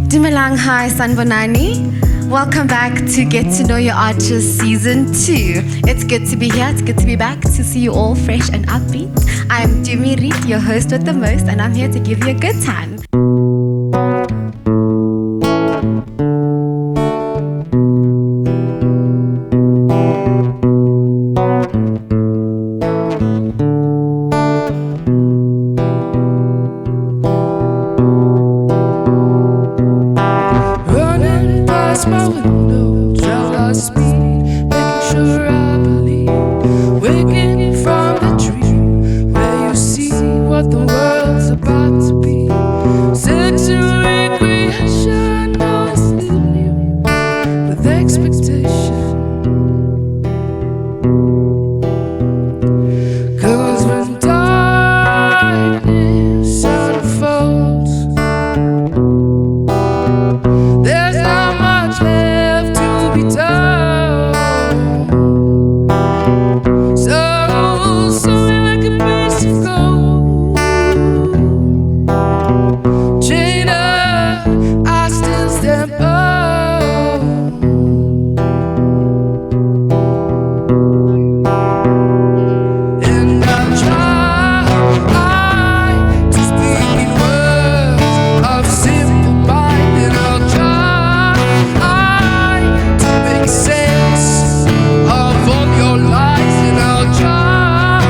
Dumelang, hi, Sanbonani. Welcome back to Get to Know Your Artist Season 2. It's good to be here, it's good to be back, to see you all fresh and upbeat. I'm Tumi, your host with the most, and I'm here to give you a good time. My window, travel speed, making sure I believe. Waking from the dream, where you see what the world's about to be. Sexual recreation, no, it's leaving you with expectation. 'Cause when darkness unfolds, there's not much left to be told. So something like a piece of gold, chained up, I still stand bold. And I'll try to speak in words of simple mind, and I'll try to make sense of all your lies, and I'll try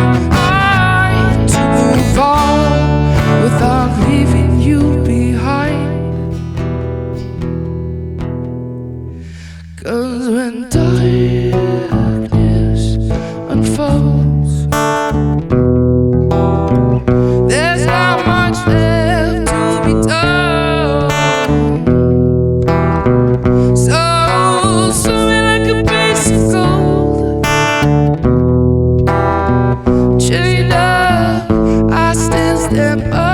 to move on without leaving you behind. 'Cause when darkness unfolds, there's not much left to be told. So something like a piece of gold, chained up, I still stand bold.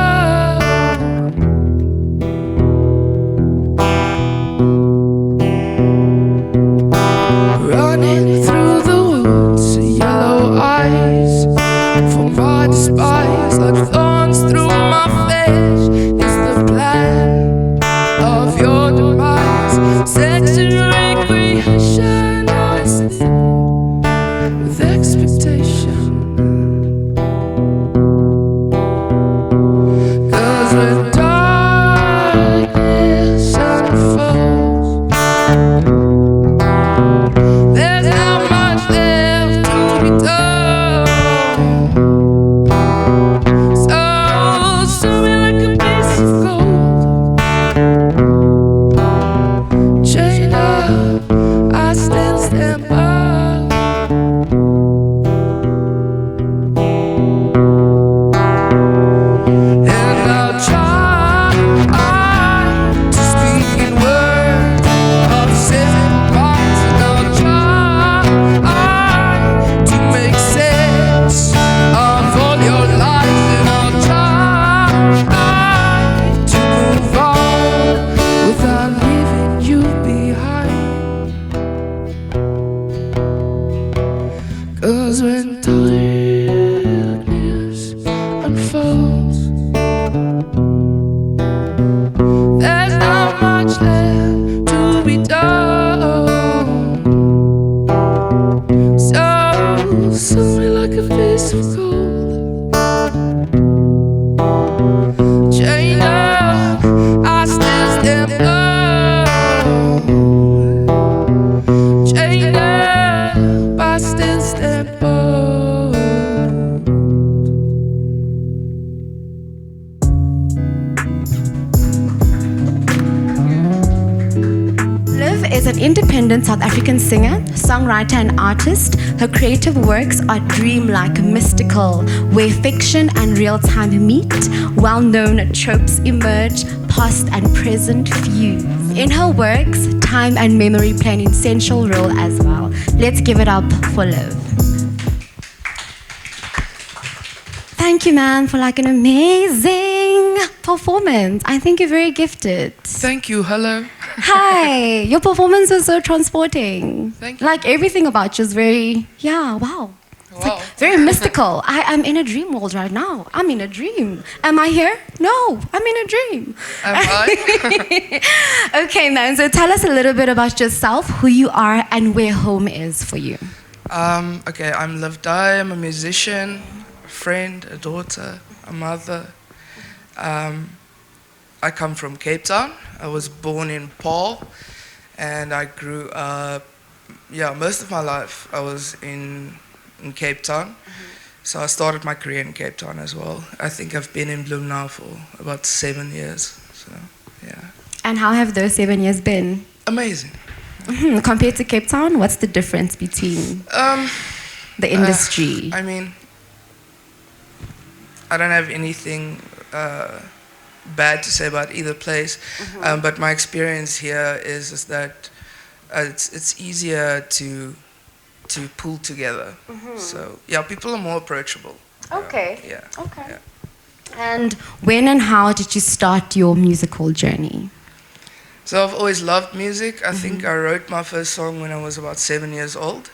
Running through the woods, yellow eyes for my despise, like thorns through my flesh. It's the plan of your demise. Sexual recreation, oh, it's with expectation. 'Cause when darkness unfolds, there's not much left to be told. So something like a piece of gold, chained up, I still stand bold. And I'll try to speak in words of simple minds, and I'll try to make sense of all your lies, and I'll try to move on without leaving you behind. 'Cause when darkness unfolds, there's not much left to be told. So something like a piece of gold, chained up, I still stand bold. Chained up, I still stand bold. Liv is an independent South African singer, songwriter, and artist. Her creative works are dreamlike, mystical, where fiction and real time meet. Well-known tropes emerge, past and present fuse. In her works, time and memory play an essential role as well. Let's give it up for Liv. Thank you, man, for like an amazing performance. I think you're very gifted. Thank you, hello. Hi, your performance was so transporting. Thank you. Like everything about you is very, yeah, wow. It's like very mystical. I'm in a dream world right now. I'm in a dream. Am I here? No, I'm in a dream. Am I? Okay, man. So tell us a little bit about yourself, who you are, and where home is for you. Okay, I'm Liv Dai. I'm a musician, a friend, a daughter, a mother. I come from Cape Town. I was born in Paarl, and I grew up. Most of my life I was in Cape Town. So I started my career in Cape Town as well. I think I've been in Bloem now for about 7 years. So yeah. And how have those 7 years been? Amazing. Compared to Cape Town, what's the difference between the industry? I mean, I don't have anything bad to say about either place, but my experience here is that it's easier to pull together. So yeah, people are more approachable. Okay. Yeah. Okay. Yeah. And when and how did you start your musical journey? So I've always loved music. I think I wrote my first song when I was about 7 years old,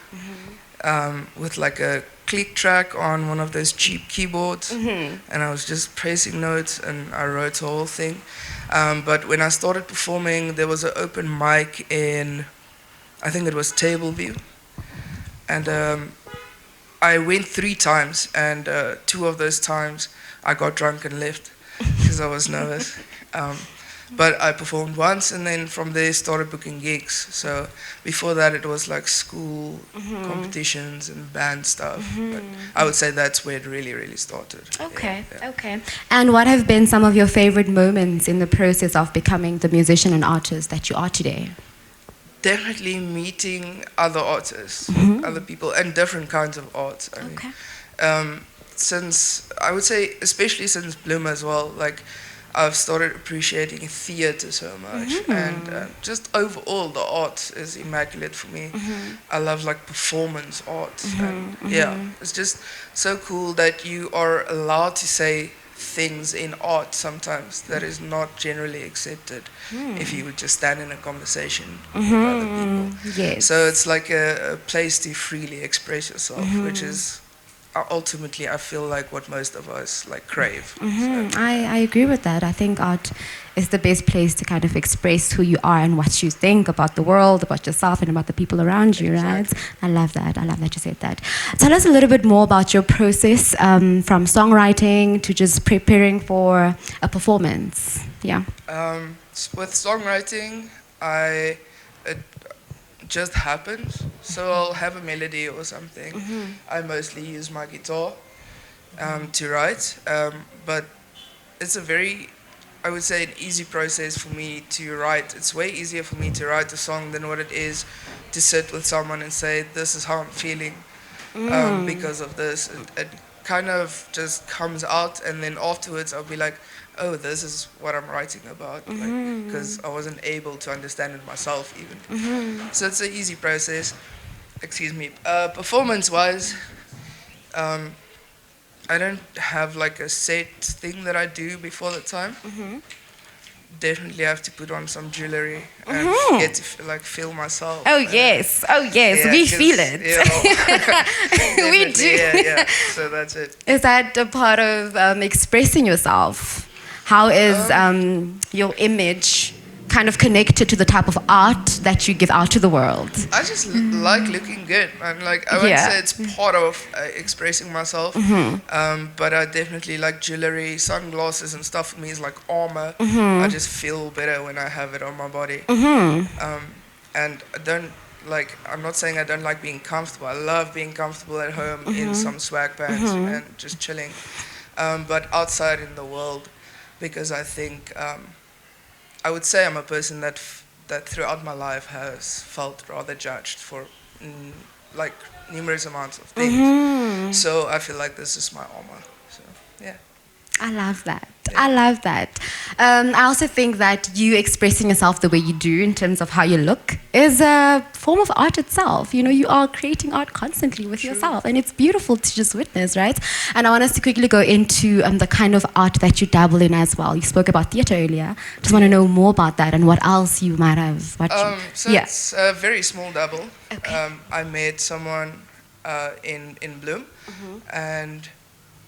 with like a click track on one of those cheap keyboards, and I was just pressing notes, and I wrote the whole thing. But when I started performing, there was an open mic in, I think it was Tableview, and I went 3 times, and 2 of those times I got drunk and left because I was nervous. But I performed once, and then from there started booking gigs. So before that, it was like school competitions and band stuff. But I would say that's where it really, really started. Okay, Yeah. okay. And what have been some of your favorite moments in the process of becoming the musician and artist that you are today? Definitely meeting other artists, other people, and different kinds of art. I mean, since, I would say, especially since Bloem as well, like, I've started appreciating theatre so much, and just overall the art is immaculate for me. I love like performance art, and it's just so cool that you are allowed to say things in art sometimes that is not generally accepted if you would just stand in a conversation with other people. Yes. So it's like a place to freely express yourself, which is ultimately, I feel like what most of us like crave. So, I agree with that. I think art is the best place to kind of express who you are and what you think about the world, about yourself, and about the people around you, right? I love that. I love that you said that. Tell us a little bit more about your process from songwriting to just preparing for a performance. Yeah. With songwriting, it just happens. So I'll have a melody or something. I mostly use my guitar to write, but it's a very, I would say, an easy process for me to write. It's way easier for me to write a song than what it is to sit with someone and say, this is how I'm feeling because of this. It kind of just comes out, and then afterwards I'll be like, oh, this is what I'm writing about, because I wasn't able to understand it myself even. So it's an easy process. Excuse me. Performance-wise, I don't have like a set thing that I do before the time. Definitely have to put on some jewelry and get to feel myself. Oh yes, Yeah, we feel it. We do. Yeah. So that's it. Is that a part of expressing yourself? How is your image kind of connected to the type of art that you give out to the world? I just like looking good, and like I wouldn't say it's part of expressing myself, but I definitely like jewelry, sunglasses, and stuff. For me, is like armor. I just feel better when I have it on my body, and I don't like. I'm not saying I don't like being comfortable. I love being comfortable at home in some swag pants and just chilling, but outside in the world, because I think. I would say I'm a person that throughout my life has felt rather judged for like numerous amounts of things. So I feel like this is my armor. So yeah. I love that. I love that. I also think that you expressing yourself the way you do in terms of how you look is a form of art itself. You know, you are creating art constantly with yourself, and it's beautiful to just witness, right? And I want us to quickly go into the kind of art that you dabble in as well. You spoke about theatre earlier. Just want to know more about that and what else you might have. So it's a very small dabble. Okay. I met someone in Bloom, and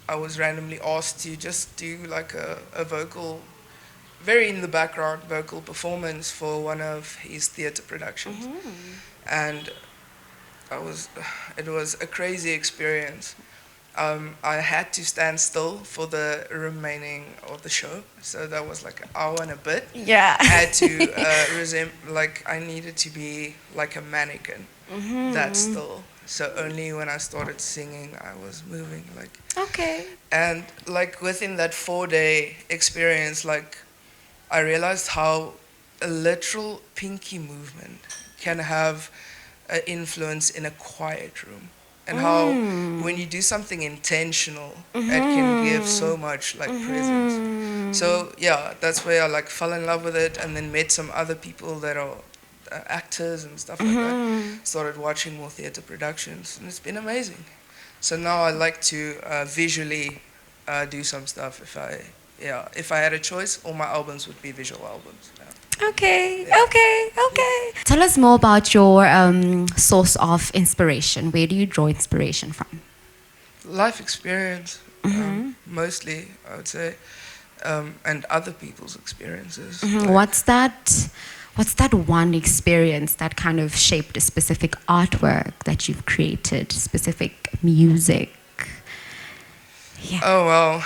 I was randomly asked to just do like a vocal, very in the background vocal performance for one of his theatre productions, and it was a crazy experience. I had to stand still for the remaining of the show, so that was like an hour and a bit. Yeah. I had to I needed to be like a mannequin, that still. So only when I started singing, I was moving, like. Okay. And like within that 4-day experience, like I realized how a literal pinky movement can have an influence in a quiet room. And how when you do something intentional, it can give so much like presence. So yeah, that's where I like fell in love with it, and then met some other people that are actors and stuff like that. Started watching more theatre productions, and it's been amazing. So now I like to visually do some stuff. If I had a choice, all my albums would be visual albums. Yeah. Okay. Tell us more about your source of inspiration. Where do you draw inspiration from? Life experience, mostly, I would say, and other people's experiences. Like, What's that one experience that kind of shaped a specific artwork that you've created, specific music? Yeah. Oh, well.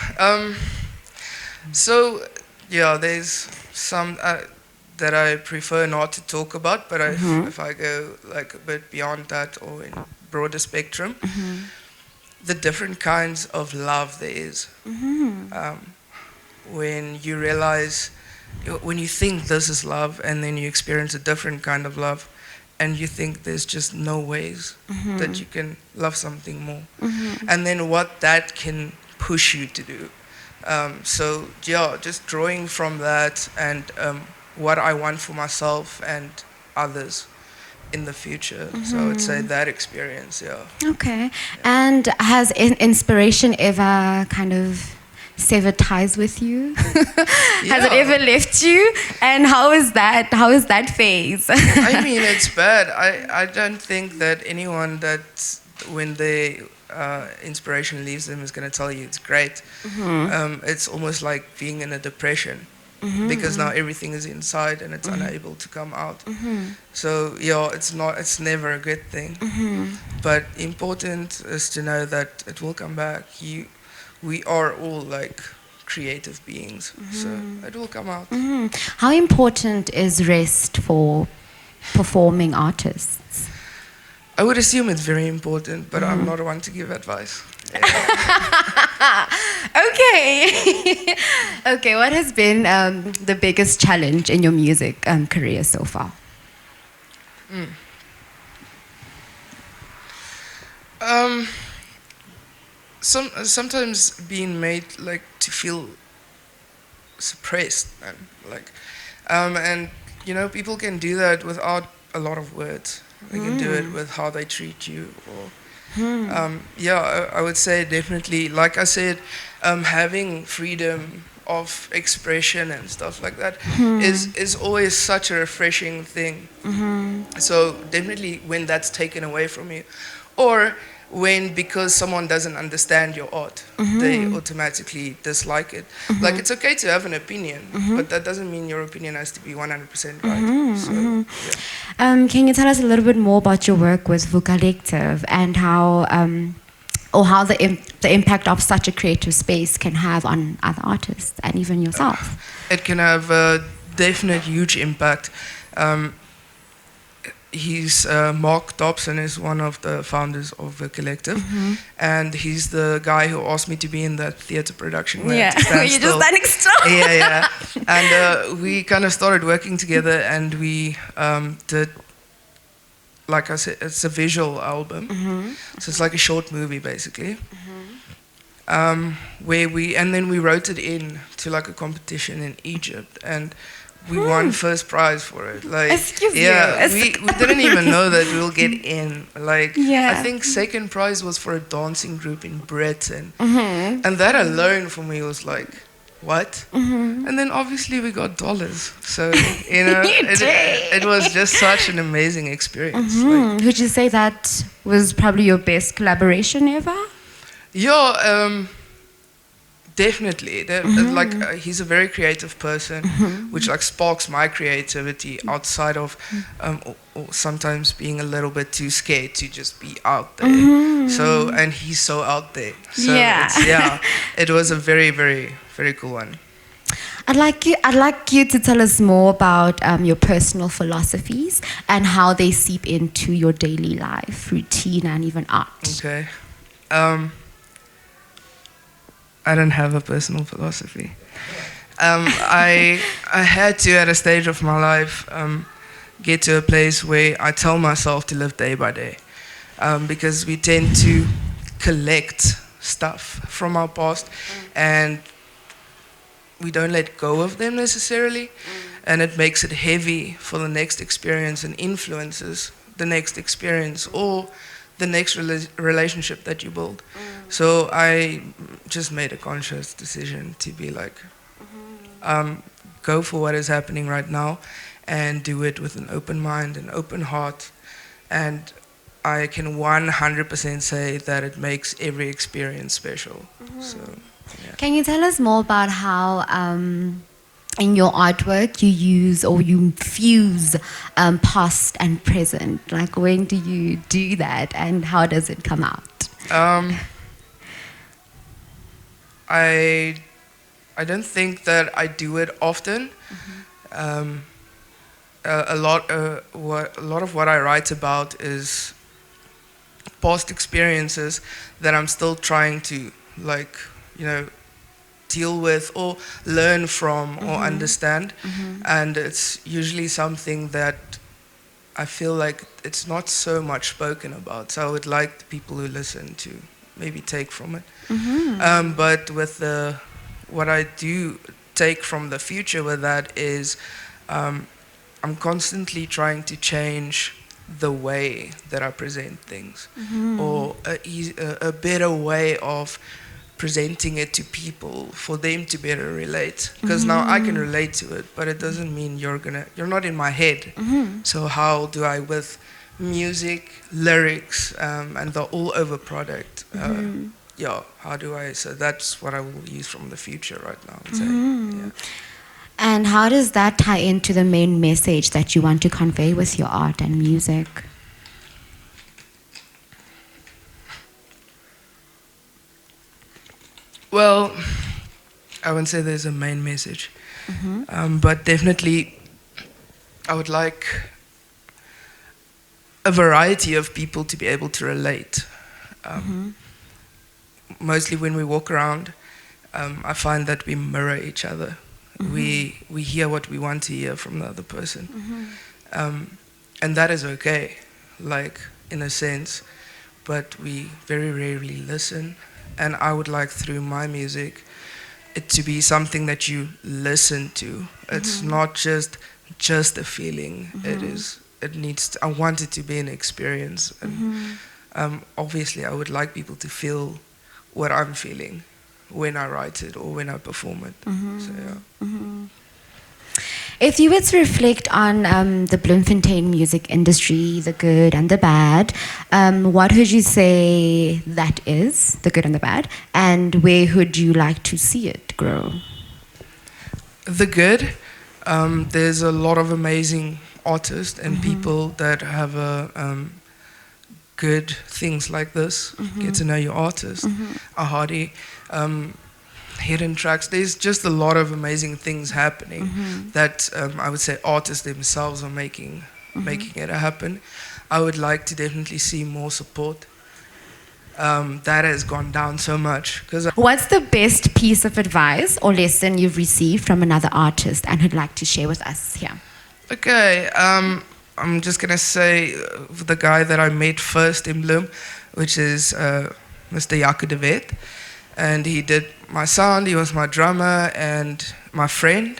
So, yeah, there's some that I prefer not to talk about, but if I go like a bit beyond that or in broader spectrum, the different kinds of love there is. When you realize, when you think this is love, and then you experience a different kind of love, and you think there's just no ways that you can love something more. And then what that can push you to do. So yeah, just drawing from that and what I want for myself and others in the future. So I would say that experience, yeah. Okay. Yeah. And has inspiration ever kind of severed ties with you? Has it ever left you? And how is that phase? I mean, it's bad. I don't think that anyone that when they inspiration leaves them is going to tell you it's great. It's almost like being in a depression. Because now everything is inside and it's unable to come out. So yeah, it's never a good thing. But important is to know that it will come back. We are all like creative beings, so it will come out. How important is rest for performing artists? I would assume it's very important, but I'm not one to give advice. Okay. Okay, what has been the biggest challenge in your music career so far? Sometimes being made like to feel suppressed, and you know, people can do that without a lot of words. They can do it with how they treat you, or yeah, I would say definitely, like I said, having freedom of expression and stuff like that is always such a refreshing thing. So definitely when that's taken away from you, or when because someone doesn't understand your art, they automatically dislike it. Like, it's okay to have an opinion, but that doesn't mean your opinion has to be 100% right. So, yeah. Can you tell us a little bit more about your work with VU Collective and how the impact of such a creative space can have on other artists and even yourself? It can have a definite huge impact. He's Mark Dobson is one of the founders of VU Collective, and he's the guy who asked me to be in that theatre production. Yeah, you're just standing still. Yeah. And we kind of started working together, and we did, like I said, it's a visual album, so it's like a short movie basically. Where we wrote it in to like a competition in Egypt, and we won first prize for it. Like, Excuse we didn't even know that we'll get in. Like, I think second prize was for a dancing group in Britain, and that alone for me was like, what? And then obviously we got dollars. So, you know, it was just such an amazing experience. Like, Would you say that was probably your best collaboration ever? yeah, definitely. He's a very creative person, which like sparks my creativity outside of or sometimes being a little bit too scared to just be out there. So, and he's so out there. So it was a very, very, very cool one. I'd like you to tell us more about your personal philosophies and how they seep into your daily life, routine, and even art. Okay. I don't have a personal philosophy. I had to, at a stage of my life, get to a place where I tell myself to live day by day, because we tend to collect stuff from our past, and we don't let go of them necessarily, and it makes it heavy for the next experience and influences the next experience or the next relationship that you build. So I just made a conscious decision to be like, go for what is happening right now and do it with an open mind, an open heart. And I can 100% say that it makes every experience special. So, yeah. Can you tell us more about how in your artwork you use or you fuse past and present? Like, when do you do that and how does it come out? I don't think that I do it often. A lot of what I write about is past experiences that I'm still trying to, like, you know, deal with or learn from or understand. And it's usually something that I feel like it's not so much spoken about. So I would like the people who listen to maybe take from it. But with what I do take from the future with that is I'm constantly trying to change the way that I present things, or a better way of presenting it to people for them to better relate. Because now I can relate to it, but it doesn't mean you're not in my head. So how do I, with music, lyrics, and the all over product, how do I, so that's what I will use from the future right now. Yeah. And how does that tie into the main message that you want to convey with your art and music? Well, I wouldn't say there's a main message, but definitely I would like a variety of people to be able to relate. Mostly when we walk around, I find that we mirror each other. We hear what we want to hear from the other person. And that is okay, like, in a sense, but we very rarely listen. And I would like, through my music, it to be something that you listen to. It's not just a feeling. I want it to be an experience. And obviously I would like people to feel what I'm feeling when I write it or when I perform it. So, yeah. If you were to reflect on the Bloemfontein music industry, the good and the bad, what would you say that is, the good and the bad, and where would you like to see it grow? The good, there's a lot of amazing artists and people that have good things like this. Get to know your artist. AHADI, hidden tracks. There's just a lot of amazing things happening that I would say artists themselves are making it happen. I would like to definitely see more support. That has gone down so much. What's the best piece of advice or lesson you've received from another artist and would like to share with us here? Okay, I'm just gonna say the guy that I met first in Bloem, which is Mr. Riet. And he did my sound, he was my drummer and my friend.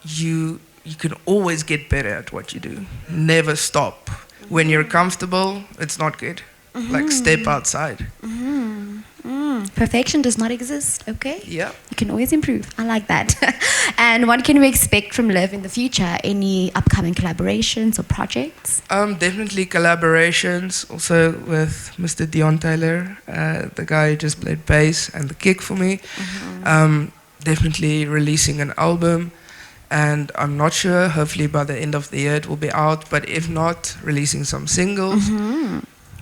You can always get better at what you do. Never stop. When you're comfortable, it's not good. Like, step outside. Perfection does not exist, okay? Yeah. You can always improve. I like that. And what can we expect from Liv in the future? Any upcoming collaborations or projects? Definitely collaborations, also with Mr. Dion Taylor, the guy who just played bass and the kick for me. Definitely releasing an album, and I'm not sure, hopefully by the end of the year it will be out, but if not, releasing some singles.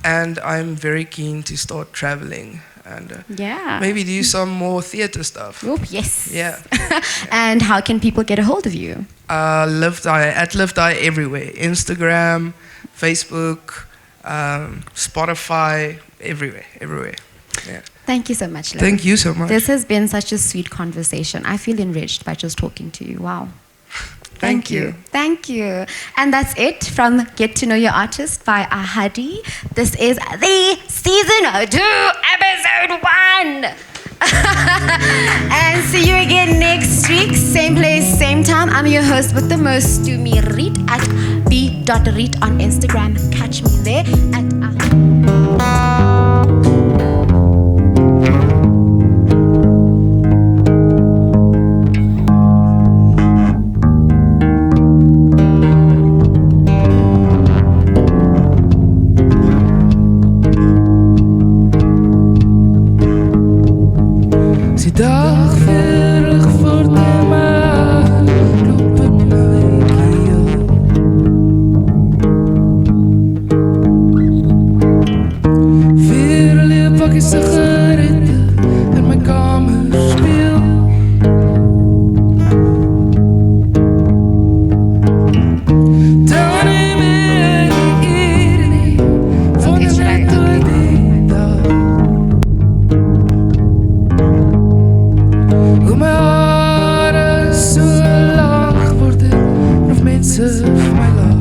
And I'm very keen to start traveling and maybe do some more theater stuff. Oop, yes. Yeah. And how can people get a hold of you? Liv Die, at Liv Die everywhere. Instagram, Facebook, Spotify, everywhere. Yeah. Thank you so much, Liv. Thank you so much. This has been such a sweet conversation. I feel enriched by just talking to you. Wow. Thank you. Thank you. And that's it from Get to Know Your Artist by AHADI. This is the Season 2, Episode 1. And see you again next week, same place, same time. I'm your host with the most, Tumi Riet at b.riet on Instagram. Catch me there at Dag verig voor de maan, lopen naar Kiel. Vier leerpakjes sigaretten in mijn kamer speel. Dan neem ik iedereen van de nacht door die dag. Hoe mijn haren zo lang worden, of mensen voor mij lach.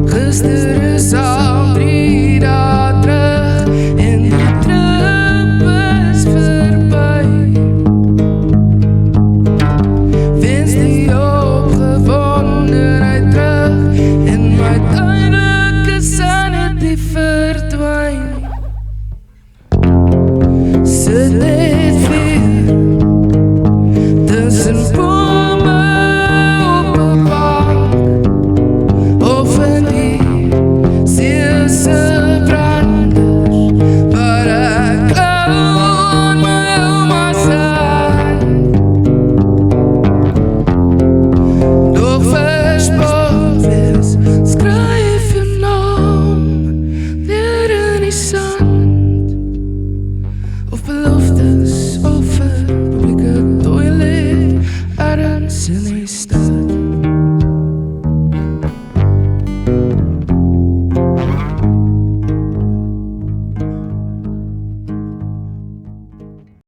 Gisteren is al 3 dagen terug en die trip is voorbij. Wens die opgewondenheid terug en mijn duidelijke sanity verdwijnt. Zit dit weer